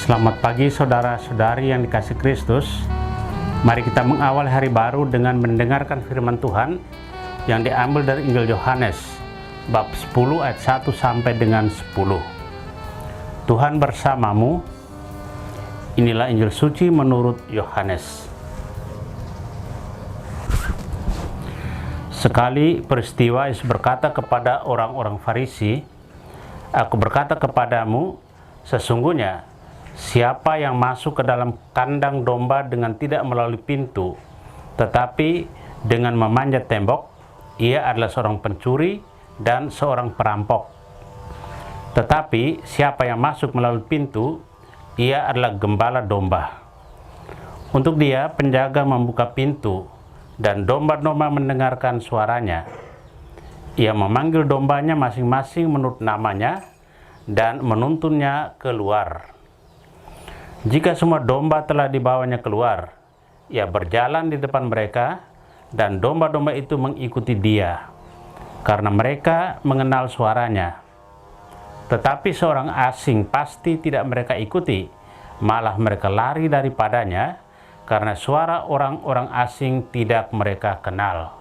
Selamat pagi saudara-saudari yang dikasihi Kristus. Mari kita mengawali hari baru dengan mendengarkan firman Tuhan yang diambil dari Injil Yohanes bab 10 ayat 1 sampai dengan 10. Tuhan bersamamu. Inilah Injil suci menurut Yohanes. Sekali peristiwa Yesus berkata kepada orang-orang Farisi, "Aku berkata kepadamu, sesungguhnya siapa yang masuk ke dalam kandang domba dengan tidak melalui pintu, tetapi dengan memanjat tembok, ia adalah seorang pencuri dan seorang perampok. Tetapi siapa yang masuk melalui pintu, ia adalah gembala domba. Untuk dia, penjaga membuka pintu, dan domba-domba mendengarkan suaranya. Ia memanggil dombanya masing-masing menurut namanya, dan menuntunnya keluar. Jika semua domba telah dibawanya keluar, ia berjalan di depan mereka, dan domba-domba itu mengikuti dia, karena mereka mengenal suaranya. Tetapi seorang asing pasti tidak mereka ikuti, malah mereka lari daripadanya, karena suara orang-orang asing tidak mereka kenal."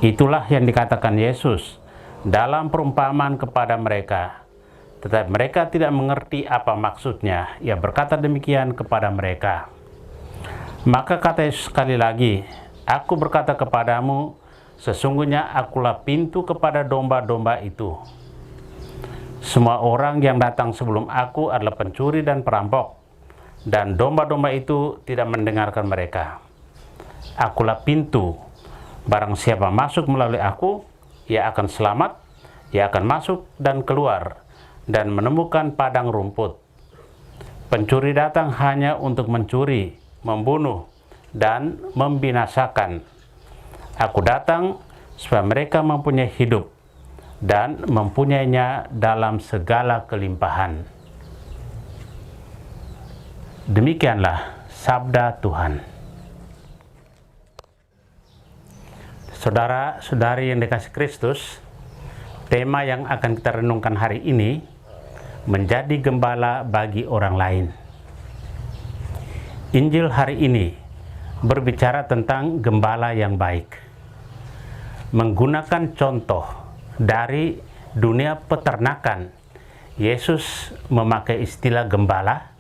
Itulah yang dikatakan Yesus dalam perumpamaan kepada mereka. Tetapi mereka tidak mengerti apa maksudnya. Ia berkata demikian kepada mereka. Maka kata Yesus sekali lagi, "Aku berkata kepadamu, sesungguhnya akulah pintu kepada domba-domba itu. Semua orang yang datang sebelum aku adalah pencuri dan perampok, dan domba-domba itu tidak mendengarkan mereka. Akulah pintu. Barang siapa masuk melalui aku, ia akan selamat, ia akan masuk dan keluar, dan menemukan padang rumput. Pencuri datang hanya untuk mencuri, membunuh, dan membinasakan. Aku datang supaya mereka mempunyai hidup, dan mempunyainya dalam segala kelimpahan." Demikianlah sabda Tuhan. Saudara-saudari yang dikasihi Kristus, tema yang akan kita renungkan hari ini, menjadi gembala bagi orang lain. Injil hari ini berbicara tentang gembala yang baik. Menggunakan contoh dari dunia peternakan, Yesus memakai istilah gembala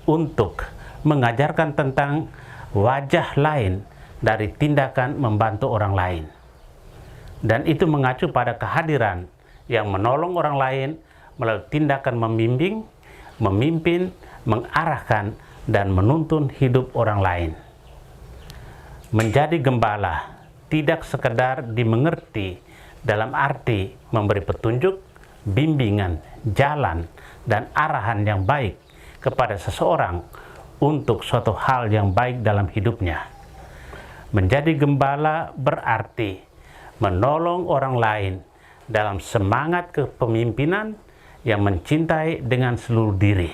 untuk mengajarkan tentang wajah lain dari tindakan membantu orang lain. Dan itu mengacu pada kehadiran yang menolong orang lain melalui tindakan membimbing, memimpin, mengarahkan, dan menuntun hidup orang lain. Menjadi gembala tidak sekedar dimengerti dalam arti memberi petunjuk, bimbingan, jalan, dan arahan yang baik kepada seseorang untuk suatu hal yang baik dalam hidupnya. Menjadi gembala berarti menolong orang lain dalam semangat kepemimpinan yang mencintai dengan seluruh diri.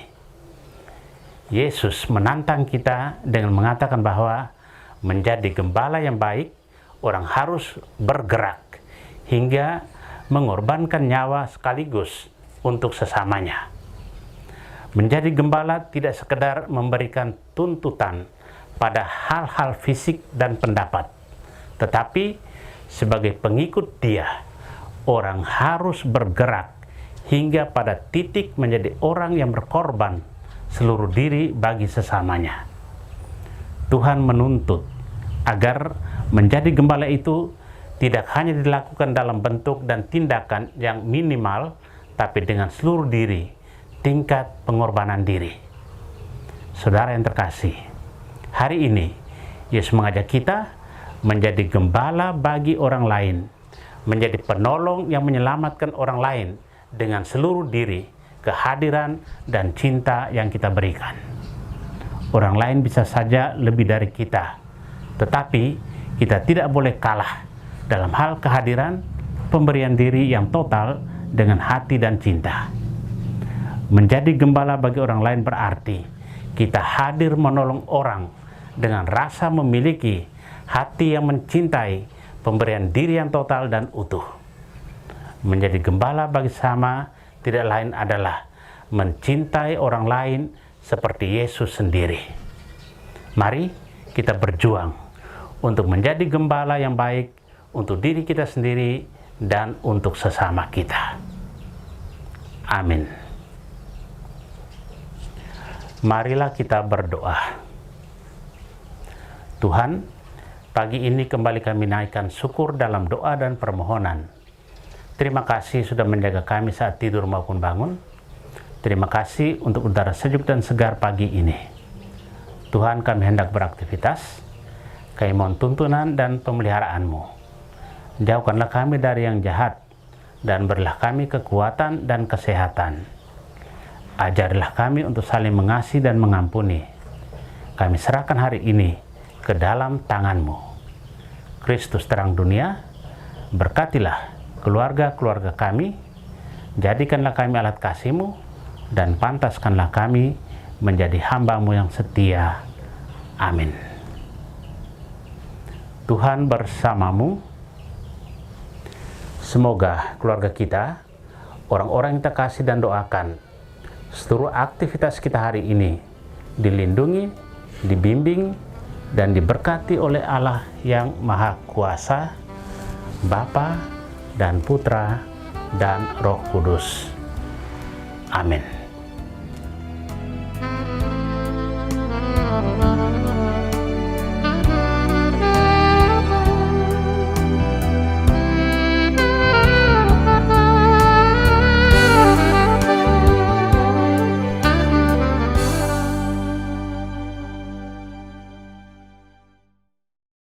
Yesus menantang kita dengan mengatakan bahwa menjadi gembala yang baik, orang harus bergerak hingga mengorbankan nyawa sekaligus untuk sesamanya. Menjadi gembala tidak sekedar memberikan tuntutan pada hal-hal fisik dan pendapat, tetapi sebagai pengikut Dia, orang harus bergerak hingga pada titik menjadi orang yang berkorban seluruh diri bagi sesamanya. Tuhan menuntut agar menjadi gembala itu tidak hanya dilakukan dalam bentuk dan tindakan yang minimal, tapi dengan seluruh diri, tingkat pengorbanan diri. Saudara yang terkasih, hari ini Yesus mengajak kita menjadi gembala bagi orang lain, menjadi penolong yang menyelamatkan orang lain dengan seluruh diri, kehadiran, dan cinta yang kita berikan. Orang lain bisa saja lebih dari kita, tetapi kita tidak boleh kalah dalam hal kehadiran, pemberian diri yang total dengan hati dan cinta. Menjadi gembala bagi orang lain berarti kita hadir menolong orang dengan rasa memiliki hati yang mencintai, pemberian diri yang total dan utuh. Menjadi gembala bagi sesama tidak lain adalah mencintai orang lain seperti Yesus sendiri. Mari kita berjuang untuk menjadi gembala yang baik untuk diri kita sendiri dan untuk sesama kita. Amin. Marilah kita berdoa. Tuhan, pagi ini kembali kami naikkan syukur dalam doa dan permohonan. Terima kasih sudah menjaga kami saat tidur maupun bangun. Terima kasih untuk udara sejuk dan segar pagi ini. Tuhan, kami hendak beraktivitas. Kami mohon tuntunan dan pemeliharaanmu. Jauhkanlah kami dari yang jahat, dan berilah kami kekuatan dan kesehatan. Ajarilah kami untuk saling mengasihi dan mengampuni. Kami serahkan hari ini ke dalam tangan-Mu. Kristus terang dunia, berkatilah keluarga-keluarga kami, jadikanlah kami alat kasih-Mu, dan pantaskanlah kami menjadi hamba-Mu yang setia. Amin. Tuhan bersamamu. Semoga keluarga kita, orang-orang yang kita kasih dan doakan, seluruh aktivitas kita hari ini dilindungi, dibimbing, dan diberkati oleh Allah yang Maha Kuasa, Bapa dan Putra dan Roh Kudus. Amin.